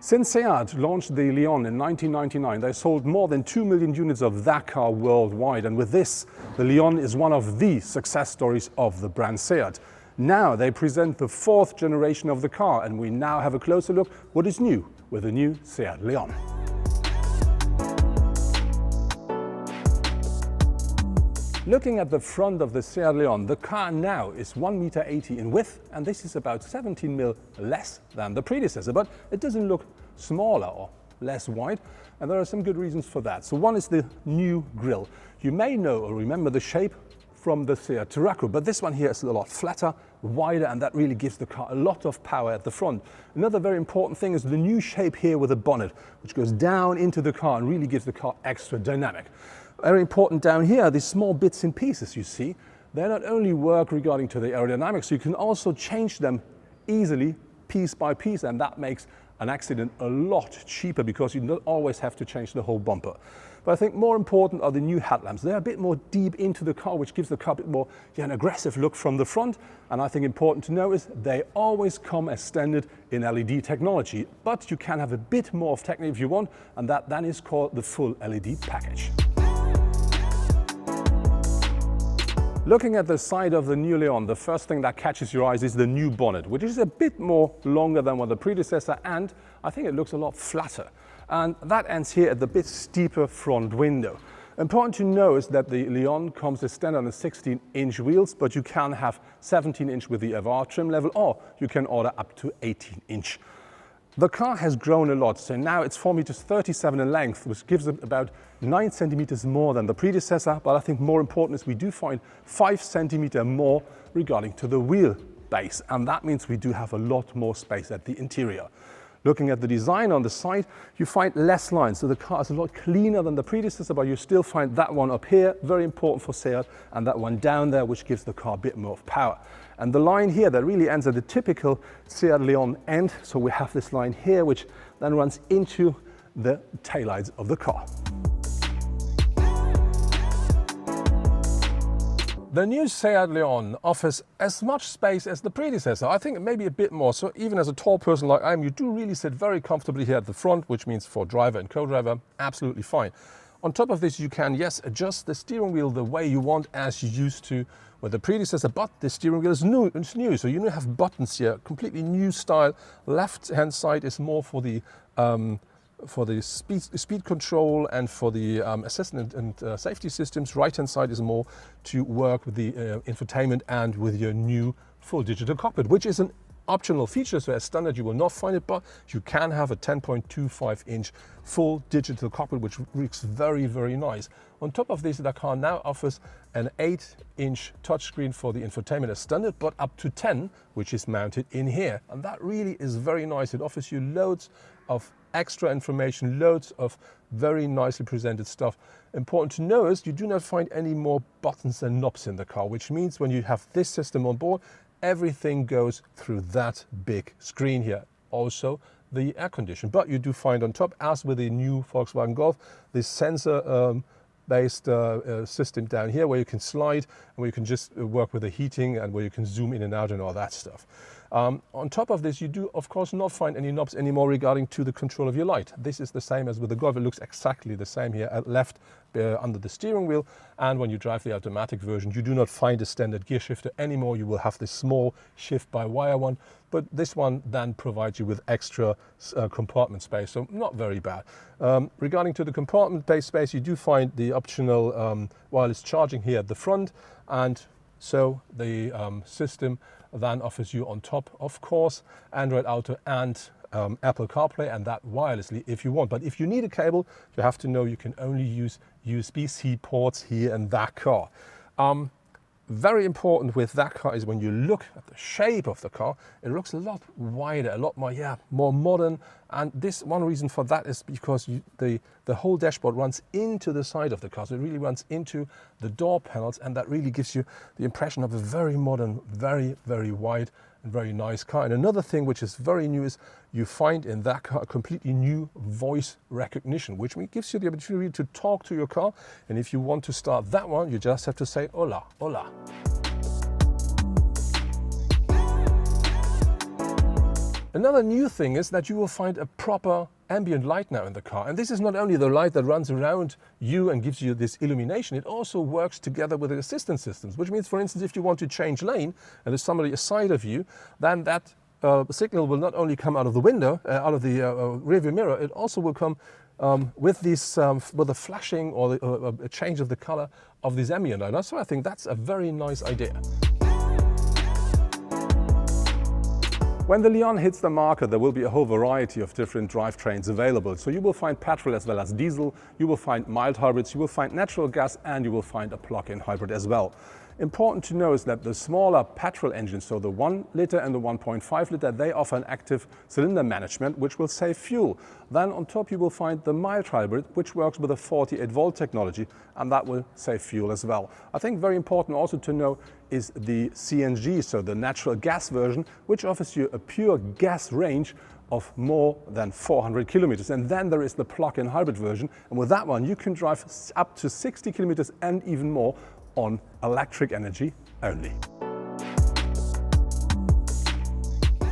Since Seat launched the Leon in 1999, they sold more than 2 million units of that car worldwide. And with this, the Leon is one of the success stories of the brand Seat. Now they present the fourth generation of the car, and we now have a closer look what is new with the new Seat Leon. Looking at the front of the Seat Leon, the car now is 1.80 meters in width, and this is about 17 mm less than the predecessor, but it doesn't look smaller or less wide, and there are some good reasons for that. So one is the new grille. You may know or remember the shape from the Seat Tarraco, but this one here is a lot flatter, wider, and that really gives the car a lot of power at the front. Another very important thing is the new shape here with the bonnet, which goes down into the car and really gives the car extra dynamic. Very important down here, these small bits and pieces you see, they not only work regarding to the aerodynamics, you can also change them easily, piece by piece, and that makes an accident a lot cheaper because you don't always have to change the whole bumper. But I think more important are the new headlamps. They're a bit more deep into the car, which gives the car a bit more an aggressive look from the front. And I think important to know is they always come as standard in LED technology, but you can have a bit more of technique if you want, and that then is called the full LED package. Looking at the side of the new Leon, the first thing that catches your eyes is the new bonnet, which is a bit more longer than what the predecessor, and I think it looks a lot flatter. And that ends here at the bit steeper front window. Important to know is that the Leon comes as standard on the 16-inch wheels, but you can have 17-inch with the Avant trim level, or you can order up to 18-inch. The car has grown a lot, so now it's 4.37 meters in length, which gives it about 9 centimeters more than the predecessor, but I think more important is we do find 5 centimeters more regarding to the wheel base, and that means we do have a lot more space at the interior. Looking at the design on the side, you find less lines, so the car is a lot cleaner than the predecessor, but you still find that one up here, very important for Seat, and that one down there, which gives the car a bit more of power. And the line here that really ends at the typical Seat Leon end, so we have this line here, which then runs into the taillights of the car. The new Seat Leon offers as much space as the predecessor. I think maybe a bit more. So even as a tall person like I am, you do really sit very comfortably here at the front, which means for driver and co-driver, absolutely fine. On top of this, you can, yes, adjust the steering wheel the way you want as you used to with the predecessor, but the steering wheel is new. So you have buttons here, completely new style. Left-hand side is more for the speed control and for the assistance and safety systems. Right-hand side is more to work with the infotainment and with your new full digital cockpit, which is an optional feature. So as standard, you will not find it, but you can have a 10.25-inch full digital cockpit, which looks very, very nice. On top of this, the car now offers an 8-inch touchscreen for the infotainment as standard, but up to 10, which is mounted in here. And that really is very nice. It offers you loads of extra information, loads of very nicely presented stuff. Important to know is you do not find any more buttons and knobs in the car, which means when you have this system on board, everything goes through that big screen here. Also the air condition, but you do find on top, as with the new Volkswagen Golf, this sensor based system down here where you can slide and where you can just work with the heating and where you can zoom in and out and all that stuff. On top of this, you do of course not find any knobs anymore regarding to the control of your light. This is the same as with the Golf. It looks exactly the same here at left under the steering wheel, and when you drive the automatic version, you do not find a standard gear shifter anymore. You will have this small shift by wire one, but this one then provides you with extra compartment space, so not very bad. Regarding to the compartment-based space, you do find the optional wireless charging here at the front, and so the system then offers you on top, of course, Android Auto and Apple CarPlay, and that wirelessly if you want. But if you need a cable, you have to know you can only use USB-C ports here in that car. Very important with that car is when you look at the shape of the car, it looks a lot wider, a lot more, more modern. And this one reason for that is because the whole dashboard runs into the side of the car. So it really runs into the door panels, and that really gives you the impression of a very modern, very, very wide and very nice car. And another thing which is very new is you find in that car a completely new voice recognition, which gives you the opportunity to talk to your car. And if you want to start that one, you just have to say hola, hola. Another new thing is that you will find a proper ambient light now in the car. And this is not only the light that runs around you and gives you this illumination, it also works together with the assistance systems, which means, for instance, if you want to change lane and there's somebody aside of you, then that signal will not only come out of the window, out of the rearview mirror, it also will come with this, with the flashing or a change of the color of this ambient light. So I think that's a very nice idea. When the Leon hits the market, there will be a whole variety of different drivetrains available. So you will find petrol as well as diesel, you will find mild hybrids, you will find natural gas, and you will find a plug-in hybrid as well. Important to know is that the smaller petrol engines, so the 1 liter and the 1.5 liter, they offer an active cylinder management, which will save fuel. Then on top you will find the mild hybrid, which works with a 48 volt technology, and that will save fuel as well. I think very important also to know is the CNG, so the natural gas version, which offers you a pure gas range of more than 400 kilometers. And then there is the plug-in hybrid version, and with that one you can drive up to 60 kilometers and even more on electric energy only.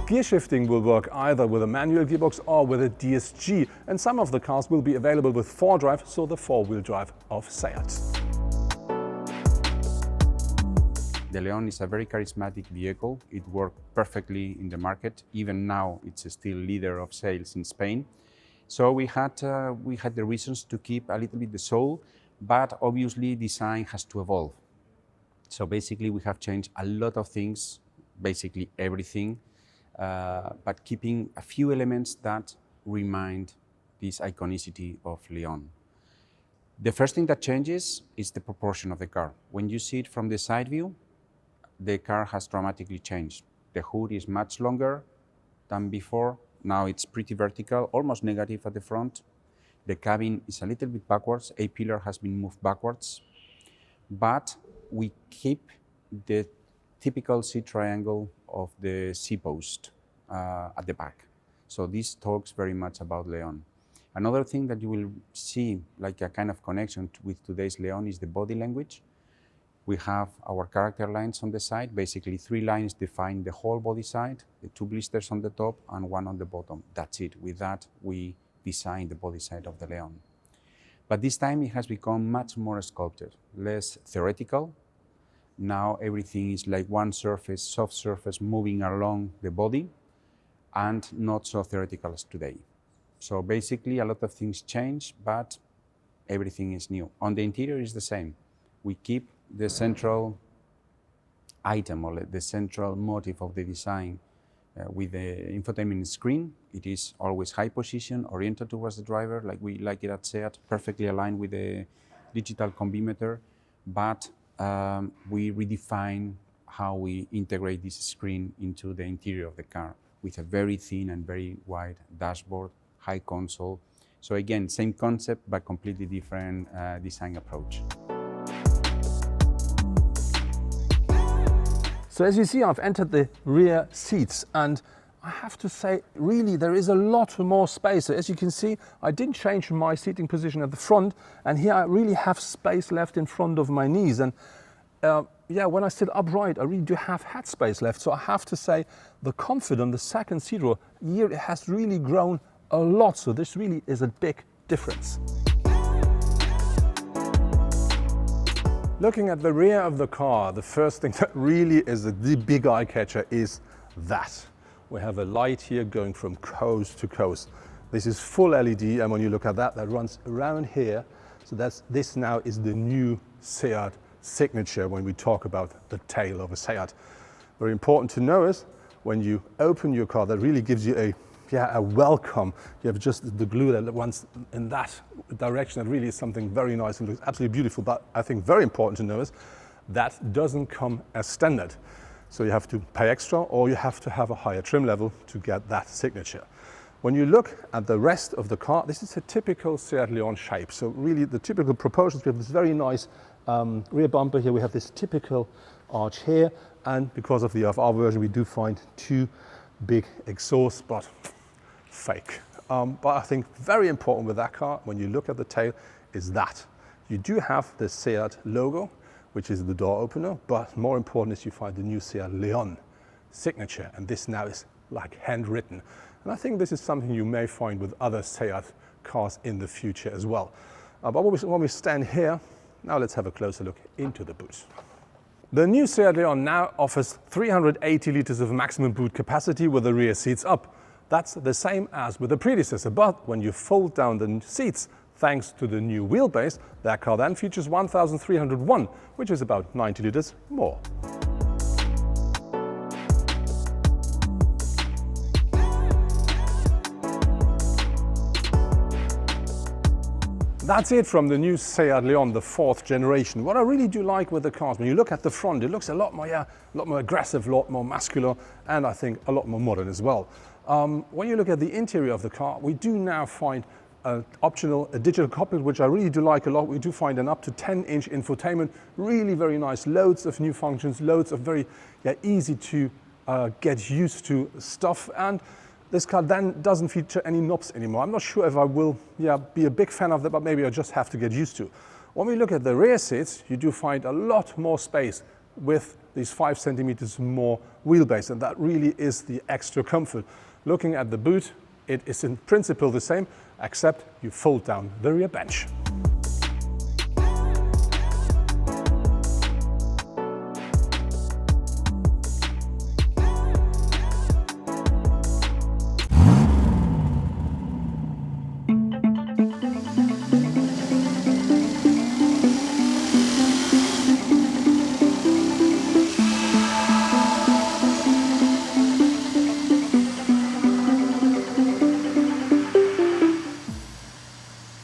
Gear shifting will work either with a manual gearbox or with a DSG, and some of the cars will be available with 4-drive, so the 4-wheel drive of Seat. The Leon is a very charismatic vehicle. It worked perfectly in the market. Even now, it's still leader of sales in Spain. So we had the reasons to keep a little bit the soul, but obviously design has to evolve. So basically we have changed a lot of things, basically everything, but keeping a few elements that remind this iconicity of Leon. The first thing that changes is the proportion of the car. When you see it from the side view, the car has dramatically changed. The hood is much longer than before. Now it's pretty vertical, almost negative at the front. The cabin is a little bit backwards. A pillar has been moved backwards, but we keep the typical C triangle of the C-post at the back. So this talks very much about Leon. Another thing that you will see, like a kind of connection with today's Leon, is the body language. We have our character lines on the side. Basically 3 lines define the whole body side, the 2 blisters on the top and 1 on the bottom. That's it. With that, we design the body side of the Leon. But this time it has become much more sculpted, less theoretical. Now everything is like one surface, soft surface moving along the body, and not so theoretical as today. So basically a lot of things change, but everything is new. On the interior is the same. We keep the central item or the central motive of the design with the infotainment screen. It is always high position, oriented towards the driver, like we like it at Seat, perfectly aligned with the digital combimeter, but we redefine how we integrate this screen into the interior of the car with a very thin and very wide dashboard, high console. So again, same concept, but completely different design approach. So as you see, I've entered the rear seats, and I have to say, really, there is a lot more space. So as you can see, I didn't change my seating position at the front, and here I really have space left in front of my knees. And yeah, when I sit upright, I really do have head space left. So I have to say, the comfort on the second seat row here, it has really grown a lot. So this really is a big difference. Looking at the rear of the car, the first thing that really is the big eye catcher is that. We have a light here going from coast to coast. This is full LED, and when you look at that, that runs around here. So this now is the new Seat signature when we talk about the tail of a Seat. Very important to know is when you open your car, that really gives you a welcome. You have just the glue that runs in that direction. That really is something very nice and looks absolutely beautiful. But I think very important to know is that doesn't come as standard. So you have to pay extra, or you have to have a higher trim level to get that signature. When you look at the rest of the car, this is a typical Seat Leon shape. So really the typical proportions, we have this very nice rear bumper here. We have this typical arch here. And because of the FR version, we do find 2 big exhausts, but fake. But I think very important with that car, when you look at the tail, is that you do have the Seat logo, which is the door opener, but more important is you find the new Seat Leon signature, and this now is like handwritten. And I think this is something you may find with other Seat cars in the future as well. But when we stand here, now let's have a closer look into the boot. The new Seat Leon now offers 380 liters of maximum boot capacity with the rear seats up. That's the same as with the predecessor, but when you fold down the seats, thanks to the new wheelbase, that car then features 1,301, which is about 90 liters more. That's it from the new Seat Leon, the 4th generation. What I really do like with the cars, when you look at the front, it looks a lot more aggressive, a lot more muscular, and I think a lot more modern as well. When you look at the interior of the car, we do now find an optional digital cockpit, which I really do like a lot. We do find an up to 10-inch infotainment, really very nice, loads of new functions, loads of very easy to get used to stuff. And this car then doesn't feature any knobs anymore. I'm not sure if I will be a big fan of that, but maybe I just have to get used to. When we look at the rear seats, you do find a lot more space with these 5 centimeters more wheelbase, and that really is the extra comfort. Looking at the boot, it is in principle the same, except you fold down the rear bench.